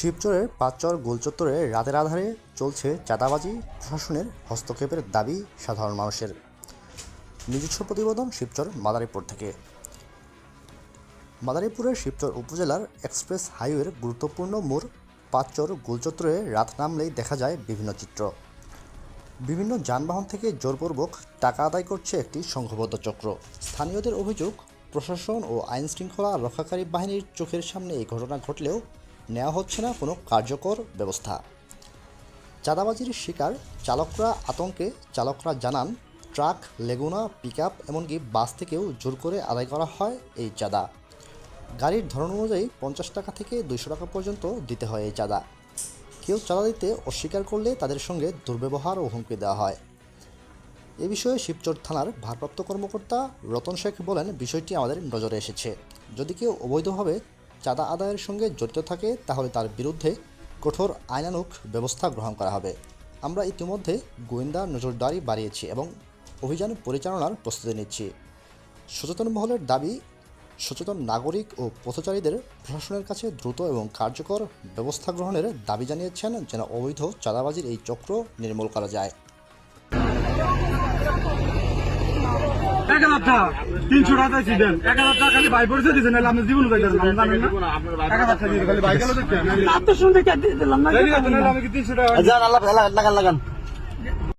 শিবচরের পাঁচচর গোলচত্বরে রাতের আধারে চলছে চাঁদাবাজি, প্রশাসনের হস্তক্ষেপের দাবি সাধারণ মানুষের। নিজস্ব প্রতিবেদন শিবচর মাদারীপুর থেকে। মাদারীপুরের শিবচর উপজেলার এক্সপ্রেস হাইওয়ের গুরুত্বপূর্ণ মোড় পাঁচচর গোলচত্বরে রাত নামলেই দেখা যায় বিভিন্ন চিত্র। বিভিন্ন যানবাহন থেকে জোরপূর্বক টাকা আদায় করছে একটি সংঘবদ্ধ চক্র। স্থানীয়দের অভিযোগ, প্রশাসন ও আইনশৃঙ্খলা রক্ষাকারী বাহিনীর চোখের সামনে এই ঘটনা ঘটলেও নেওয়া হচ্ছে না কোনো কার্যকর ব্যবস্থা। চাঁদাবাজির শিকার চালকরা আতঙ্কে। চালকরা জানান, ট্রাক, লেগুনা, পিকআপ এমনকি বাস থেকেও জোর করে আদায় করা হয় এই চাঁদা। গাড়ির ধরন অনুযায়ী 50 টাকা থেকে 200 টাকা পর্যন্ত দিতে হয় এই চাঁদা। কেউ চাঁদা দিতে অস্বীকার করলে তাদের সঙ্গে দুর্ব্যবহার ও হুমকি দেওয়া হয়। এ বিষয়ে শিবচর থানার ভারপ্রাপ্ত কর্মকর্তা রতন শেখ বলেন, বিষয়টি আমাদের নজরে এসেছে। যদি কেউ অবৈধভাবে চাঁদা আদায়ের সঙ্গে জড়িত থাকে তাহলে তার বিরুদ্ধে কঠোর আইনানুগ ব্যবস্থা গ্রহণ করা হবে। আমরা ইতিমধ্যে গোয়েন্দা নজরদারি বাড়িয়েছি এবং অভিযান পরিচালনার প্রস্তুতি নিচ্ছি। সচেতন মহলের দাবি, সচেতন নাগরিক ও পথচারীদের প্রশাসনের কাছে দ্রুত এবং কার্যকর ব্যবস্থা গ্রহণের দাবি জানিয়েছেন, যেন অবৈধ চাঁদাবাজির এই চক্র নির্মূল করা যায়। 300 টাকা ছিলেন, 1000 টাকা খালি ভাই পরিচয় দিয়েছেন, আমি জীবন জানেন না, 1000 টাকা খালি ভাই গেল দেখতে আমি তো শুনতে চাই দিলাম না, আমি কি 300 টাকা লাগান